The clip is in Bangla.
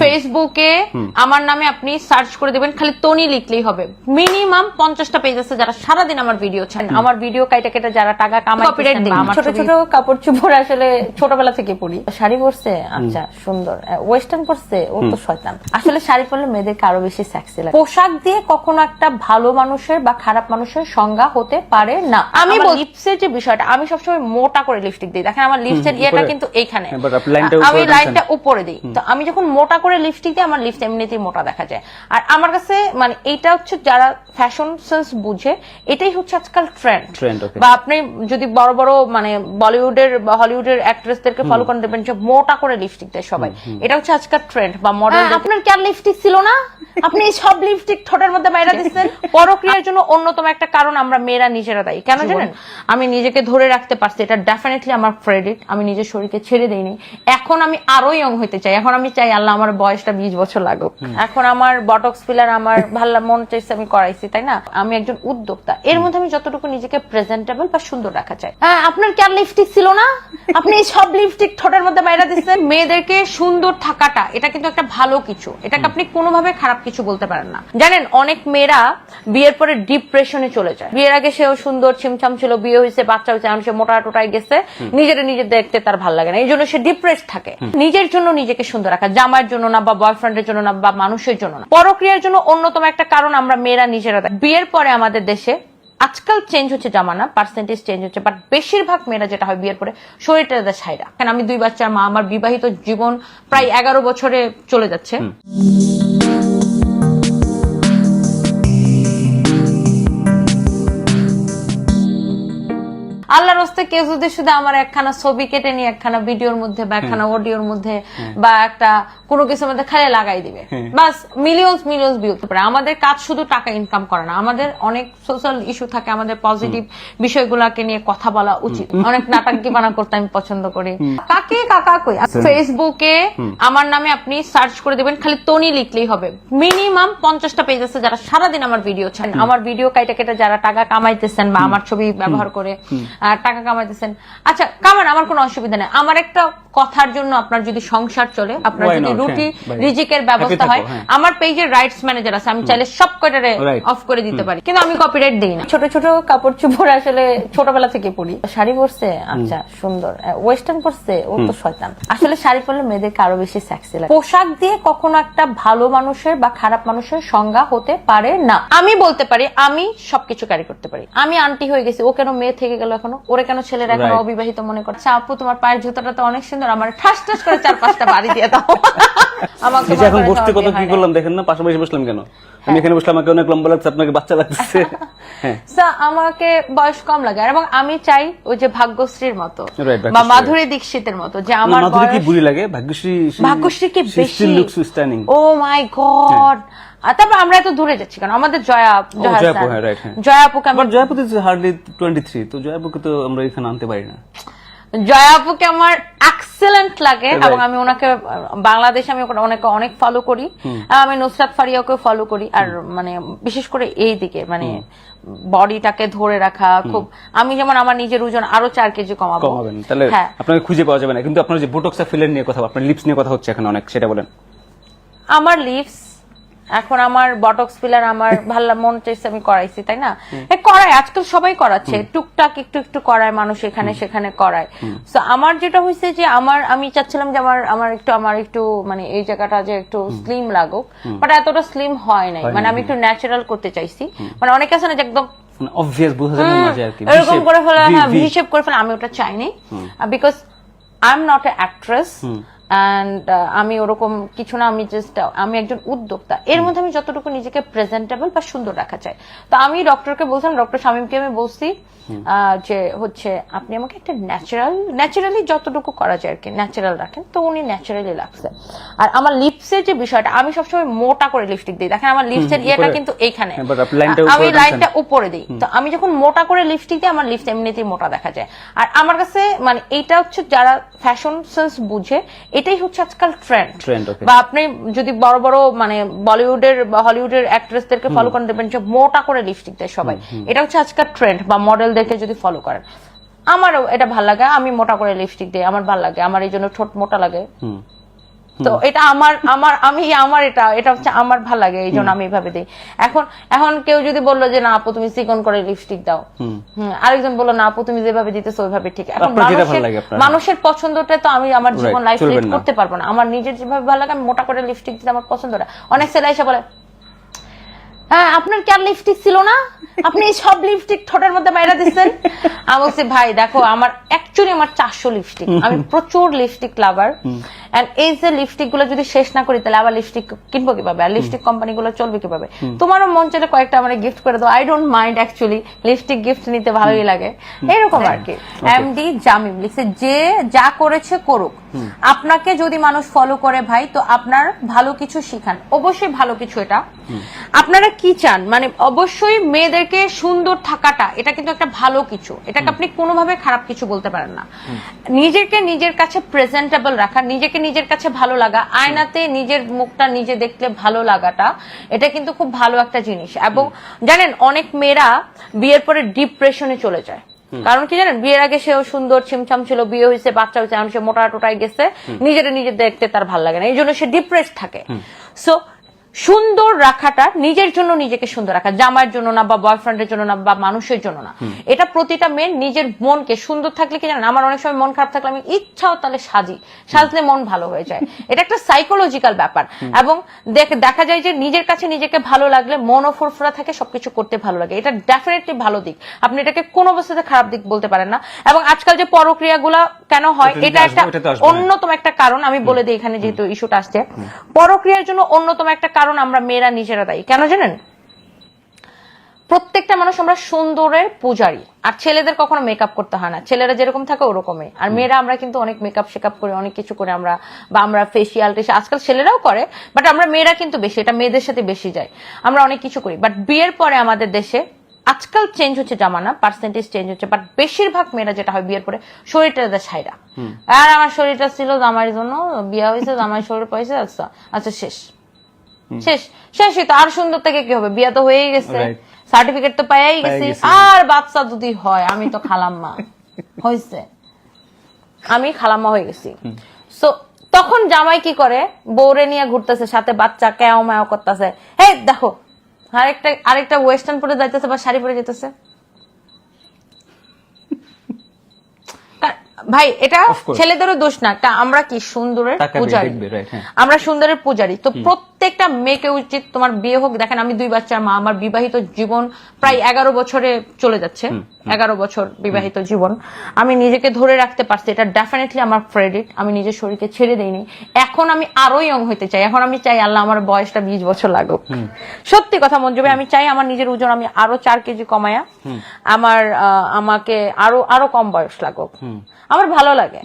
ফেসবুকে আমার নামে আপনি সার্চ করে দেবেন, খালি তনি লিখলেই হবে। মিনিমাম 50টা পেজ আছে যারা সারাদিন আমার ভিডিও ছাড়েন, আমার ভিডিও কাইটা কেটে যারা টাকা কামাই, কপিরাইট দিন। ছোট ছোট কাপড় চোপড় আসলে ছোটবেলা থেকে পড়ি। শাড়ি পরছে, আচ্ছা সুন্দর, ওয়েস্টার্ন পরছে, ও তো শয়তান। আসলে শাড়ি পরলে মেয়েদেরকে আরো বেশি সেক্সি লাগে। পোশাক দিয়ে কখনো একটা ভালো মানুষের বা খারাপ মানুষের সংজ্ঞা হতে পারে না। আমি লিপসের যে বিষয়টা, আমি সবসময় মোটা করে লিপস্টিক দিই। দেখেন আমার লিপসের ইয়েটা কিন্তু এইখানে, আমি লাইনটা উপরে দিই। তো আমি যখন মোটা করে লিপস্টিক দিই, আমার লিপস এমনিতেই মোটা দেখা যায়। আর আমার কাছে মানে এইটা হচ্ছে যারা ফ্যাশন সেন্স বুঝে, এটাই হচ্ছে আজকাল ট্রেন্ড। বা আপনি যদি বড় বড় মানে বলিউডের বা হলিউডের অ্যাক্ট্রেসদেরকে ফলো করে দেবেন যে মোটা করে লিপস্টিক দেয় সবাই, এটা হচ্ছে আজকাল ট্রেন্ড বা মডেল। আপনার কি আর লিপস্টিক ছিল না? আপনি সব লিপস্টিক ঠোঁটের মধ্যে বাইরে দিচ্ছেন। পরক্রিয়ার জন্য অন্যতম একটা কারণ আমরা মেয়েরা নিজেরা দায়ী। কেন জানেন? আমি নিজেকে ধরে রাখতে পারছি, এটা ডেফিনেটলি আমার ক্রেডিট। আমি নিজের শরীরকে ছেড়ে দেইনি। এখন আমি আরো ইয়ং হইতে চাই। এখন আমি চাই আল্লাহ আমার বয়সটা 20 বছর লাগুক। এখন আমার বটক্স ফিলার আমার ভালো মন চাইছে, আমি করাইছি, তাই না? আমি একজন উদ্যোক্তা। এর মধ্যে আমি যতটুকু নিজেকে প্রেজেন্টেবল বা সুন্দর রাখা চাই। আপনার কি আর লিপস্টিক ছিল না? আপনি সব লিপস্টিক ঠোঁটের মধ্যে বাইরে দিচ্ছেন। মেয়েদেরকে সুন্দর থাকাটা এটা কিন্তু একটা ভালো কিছু, এটাকে আপনি কোনোভাবে খারাপ কিছু বলতে পারেন না। জানেন অনেক মেয়েরা বিয়ের পরে ডিপ্রেশনে চলে যায়। বিয়ের আগে সেও সুন্দর ছিমছাম ছিল, বিয়ে হয়েছে, বাচ্চা হয়েছে, এখন সে মোটা টোটায় গেছে, নিজের দেখতে তার ভালো লাগে না, এই জন্য সে ডিপ্রেস থাকে। নিজের জন্য নিজেকে সুন্দর রাখা, জামাইয়ের জন্য না, বা বয়ফ্রেন্ডের জন্য না, বা মানুষের জন্য না। পরক্রিয়ার জন্য অন্যতম একটা কারণ আমরা মেয়েরা নিজেরা দেয়। বিয়ের পরে আমাদের দেশে আজকাল চেঞ্জ হচ্ছে জামানা, পার্সেন্টেজ চেঞ্জ হচ্ছে, বাট বেশিরভাগ মেয়েরা যেটা হয় বিয়ের পরে শরীরটা সাইরা। কারণ আমি 2 বাচ্চার মা, আমার বিবাহিত জীবন প্রায় 11 বছরে চলে যাচ্ছে। আল্লাহর রাস্তে কেউ যদি শুধু আমার একখানা ছবি কেটে নিয়ে একখানা ভিডিওর মধ্যে বা একখানা অডিওর মধ্যে বা একটা কোনো কিছুর মধ্যে খালি লাগাই দিবে, বাস মিলিয়ন্স ভিউ পারে। আমাদের কাজ শুধু টাকা ইনকাম করা না, আমাদের অনেক সোশ্যাল ইস্যু থাকে, আমাদের পজিটিভ বিষয়গুলোকে নিয়ে কথা বলা উচিত। অনেক নাটকি বানা করতে আমি পছন্দ করি। কাকে কাকা কই, ফেসবুকে আমার নামে আপনি সার্চ করে দেবেন, খালি তনি লিখলেই হবে। মিনিমাম 50টা পেজ আছে যারা সারাদিন আমার ভিডিও ছাড়েন, আমার ভিডিও কাইটা কেটে যারা টাকা কামাইতেছেন বা আমার ছবি ব্যবহার করে টাকা কামাইতেছেন। আচ্ছা কামান, আমার কোনো অসুবিধা নেই। আমার একটা কথার জন্য আপনার যদি সংসার চলে, আপনার যদি রুটি রিজিকের ব্যবস্থা হয়, আমার পেজের রাইটস ম্যানেজার আছে, আমি চাইলে সব কয়টারে অফ করে দিতে পারি, কিন্তু আমি কপিরাইট দিই না। ছোট ছোট কাপড় চোপড় আসলে ছোটবেলা থেকে পড়ি। শাড়ি পরছে, আচ্ছা সুন্দর, ওয়েস্টার্ন পরছে, ও তো শয়তান। আসলে শাড়ি পরলে মেয়েদেরকে আরো বেশি সেক্সি লাগে। পোশাক দিয়ে কখনো একটা ভালো মানুষের বা খারাপ মানুষের সংজ্ঞা হতে পারে না। আমি বলতে পারি আমি সবকিছু ক্যারি করতে পারি। আমি আন্টি হয়ে গেছি, ও কেন মেয়ে থেকে গেল এখনো? ওরে কেন ছেলেরা এখনো অবিবাহিত মনে করে? আপু তোমার পায়ের জুতাটা তো অনেক সুন্দর, আমার ঠাস ঠাস করে 4-5টা বাড়ি দিয়ে দাও। আমাকে এখন বসতে কত কি করলাম দেখেন না, পাশাপাশি বসলাম কেন? আমি এখানে বসলাম, আমাকে অনেক লম্বা লাগছে, আপনাকে বাচ্চা লাগছে। আমাকে বয়স কম লাগে, এবং আমি চাই ওই যে ভাগ্যশ্রীর মতো বা মাধুরী দীক্ষিতের মতো যে আমার মাধুরী কি বুড়ি লাগে, ভাগ্যশ্রী কি বেশি। ও মাই গড। তারপর আমরা এত দূরে যাচ্ছি কেন? আমাদের জয়াপুকে হার্ডলি 23, তো জয়াপুকে তো আমরা এখানে আনতে পারি না। জয়াপুকে আমার এক্সেলেন্ট লাগে, এবং আমি ওনাকে বাংলাদেশে আমি অনেক ফলো করি। আমি নুসরাত ফারিয়াকে ফলো করি। আর মানে বিশেষ করে এই দিকে মানে বডিটাকে ধরে রাখা খুব, আমি যেমন আমার নিজের ওজন আরো 4 কেজি কমাবেন, তাহলে আপনাকে খুঁজে পাওয়া যাবে না। কিন্তু আপনার যে বোটক্স ফিলার নিয়ে কথা, আপনার লিপস নিয়ে কথা হচ্ছে এখন অনেক, সেটা বলেন। আমার লিপস এখন, আমার বটক্স ফিলার আমার ভালো মন চাইছে, আমি করাইছি, তাই না? করায়, আজকাল সবাই করাচ্ছে, টুকটাক একটু করায় মানুষ, এখানে সেখানে করায়। তো আমার যেটা হয়েছে যে আমি চাচ্ছিলাম যে আমার একটু মানে এই জায়গাটা যে একটু স্লিম লাগুক, বাট এতটা স্লিম হয় নাই। মানে আমি একটু ন্যাচারাল করতে চাইছি। মানে অনেকে আছে না যে একদম অবভিয়াস বোঝা যায় না যে আর কি এরকম করে ফেলা, হ্যাঁ ভি শেপ করে ফেলা, আমি ওটা চাইনি। Because I am not a actress, and আমি ওরকম কিছু না। আমি একজন উদ্যোক্তা। এর মধ্যে আমি যতটুকু নিজেকে প্রেজেন্টেবল বা সুন্দর রাখা চাই। তো আমি ডক্টরকে বলছিলাম, ডক্টর শামীমকে আমি বলছি যে হচ্ছে আপনি আমাকে একটা ন্যাচারালি যতটুকু করা যায় আর কি ন্যাচারাল রাখেন। তো উনি ন্যাচারালি লাগছে। আর আমার লিপসের যে বিষয়টা, আমি সবসময় মোটা করে লিপস্টিক দিই। দেখেন আমার লিপসের ইয়েটা কিন্তু এইখানে, আমি লাইনটা উপরে দিই। তো আমি যখন মোটা করে লিপস্টিক দিই, আমার লিপস এমনিতেই মোটা দেখা যায়। আর আমার কাছে মানে এইটা হচ্ছে যারা ফ্যাশন সেন্স বুঝে, এটাই হচ্ছে আজকাল ট্রেন্ড। বা আপনি যদি বড় বড় মানে বলিউডের বা হলিউডের অ্যাক্ট্রেসদেরকে ফলো করে দেবেন যে মোটা করে লিপস্টিক দেয় সবাই, এটা হচ্ছে আজকাল ট্রেন্ড। বা মডেলদেরকে যদি ফলো করেন, আমারও এটা ভালো লাগে। আমি মোটা করে লিপস্টিক দিই, আমার ভালো লাগে, আমার এই জন্য ঠোঁট মোটা লাগে। তো এটা আমার এটা হচ্ছে আমার ভালো লাগে, এই জন্য আমি এইভাবে দিই। এখন কেউ যদি বললো যে না আপু তুমি চিকন করে লিপস্টিক দাও, আরেকজন বললো না আপু তুমি যেভাবে দিতেছো ওইভাবে ঠিক। এখন মানুষের পছন্দটা তো আমি আমার জীবন লাইফ লিড করতে পারবো না। আমার নিজের যেভাবে ভালো লাগে আমি মোটা করে লিপস্টিক দিতে আমার পছন্দটা। অনেক ছেলে এসে বলে হ্যাঁ আপনার কি আর লিপস্টিক ছিল না, আপনি সব লিপস্টিক ঠোঁটের মধ্যে বাইরে দিচ্ছেন। আমি বলছি ভাই দেখো আমার অ্যাকচুয়ালি আমার 400 লিপস্টিক, আমি প্রচুর লিপস্টিক লাভার। এন্ড এই যে লিপস্টিক গুলো যদি শেষ না করি তাহলে আবার লিপস্টিক কিনবো কিভাবে, আর লিপস্টিক কোম্পানি গুলো চলবে কিভাবে? তোমারও মন চাইলে কয়েকটা আমার গিফট করে দাও, I don't mind, actually lipstick gift নিতে ভালোই লাগে, এরকম আর কি। এমডি জামিম লিখছে যে যা করেছে করুক, আপনাকে যদি মানুষ ফলো করে ভাই তো আপনার ভালো কিছু শিখান, অবশ্যই ভালো কিছু। এটা আপনারা কি চান, মানে অবশ্যই মেয়েদেরকে সুন্দর থাকাটা এটা কিন্তু একটা ভালো কিছু, এটাকে আপনি কোনোভাবে খারাপ কিছু বলতে পারেন না। নিজেকে নিজের কাছে প্রেজেন্টেবল রাখা, নিজেকে নিজের কাছে ভালো লাগা, আয়নাতে নিজের মুখটা নিজে দেখলে ভালো লাগাটা, এটা কিন্তু খুব ভালো একটা জিনিস। এবং জানেন অনেক মেয়েরা বিয়ের পরে ডিপ্রেশনে চলে যায়, কারণ কি জানেন বিয়ের আগে সেও সুন্দর ছিমছাম ছিল, বিয়ে হয়েছে বাচ্চা হয়েছে, এখন সে মোটা টোটাই গেছে, নিজে দেখতে তার ভালো লাগে না, এই জন্য সে ডিপ্রেস থাকে। সো সুন্দর রাখাটা নিজের জন্য, নিজেকে সুন্দর রাখা, জামাইয়ের জন্য না বা বয়ফ্রেন্ডের জন্য না বা মানুষের জন্য না, এটা প্রতিটা মেয়ের নিজের মনকে সুন্দর থাকলে কি জানেন, আমার অনেক সময় মন খারাপ থাকলে আমি ইচ্ছাও তাহলে সাজলে মন ভালো হয়ে যায়, এটা একটা সাইকোলজিক্যাল ব্যাপার। এবং দেখা যায় যে নিজের কাছে নিজেকে ভালো লাগলে মনও ফুরফুরা থাকে, সবকিছু করতে ভালো লাগে, এটা ডেফিনেটলি ভালো দিক, আপনি এটাকে কোনো অবস্থাতে খারাপ দিক বলতে পারেন না। এবং আজকাল যে পরক্রিয়াগুলা কেন হয় এটা একটা অন্যতম একটা কারণ, আমি বলে দিই এখানে যেহেতু ইস্যুটা আসছে, পরক্রিয়ার জন্য অন্যতম একটা কারণ আমরা মেয়েরা নিজেরা দায়ী। কেন জানেন, প্রত্যেকটা মানুষ আমরা সুন্দরের পূজারী, আর ছেলেদের কখনো মেকআপ করতে হয় না, ছেলেরা যেরকম থাকে ওরকমই, আর মেয়েরা আমরা কিন্তু অনেক মেকআপ শেকআপ করে অনেক কিছু করে আমরা, বা আমরা ফেসিয়াল আজকাল ছেলেরাও করে, বাট আমরা মেয়েরা কিন্তু বেশি, এটা মেয়েদের সাথে বেশি যায়, আমরা অনেক কিছু করি। বাট বিয়ের পরে আমাদের দেশে আজকাল চেঞ্জ হচ্ছে জামানা, পার্সেন্টেজ চেঞ্জ হচ্ছে, বাট বেশিরভাগ মেয়েরা যেটা হয় বিয়ের পরে শরীরটা ছাইরা, আর আমার শরীরটা ছিল জামাইয়ের জন্য, বিয়ে হয়েছে জামাই শরীর পাইছে, আচ্ছা শেষই তো, আর সুন্দর থেকে কি হবে, বিয়ে তো হয়েই গেছে, সার্টিফিকেট তো পাইয়াই গেছি, আর বাচ্চা যদি হয় আমি তো খালাম্মা হয়েছে, আমি খালাম্মা হয়ে গেছি। সো তখন জামাই কি করে, বউরে নিয়ে ঘুরতেছে, সাথে বাচ্চা ক্যাও ম্যাও করতেছে, হে দেখো আরেকটা ওয়েস্টার্ন পরে যাইতেছে বা শাড়ি পরে যেতেছে। ভাই এটা ছেলেদেরও দোষ না, আমরা কি সুন্দরের পূজারী, আমরা সুন্দরের পূজারী। তো প্রত্যেকটা মেয়েকে উচিত, তোমার বিয়ে হোক, দেখেন আমি 2 বাচ্চার মা, আমার বিবাহিত জীবন প্রায় 11 বছরে চলে যাচ্ছে, 11 বছর বিবাহিত জীবন, আমি নিজেকে ধরে রাখতে পারছি, এটা ডেফিনেটলি আমার ক্রেডিট, আমি নিজের শরীরকে ছেড়ে দেইনি। এখন আমি আরো ইয়ং হইতে চাই, এখন আমি চাই আল্লাহ আমার বয়সটা 20 বছর লাগুক, সত্যি কথা মঞ্জু ভাই, আমি চাই আমার নিজের ওজন আমি আরো 4 কেজি কমায়া আমাকে আরো কম বয়স লাগুক, আমার ভালো লাগে।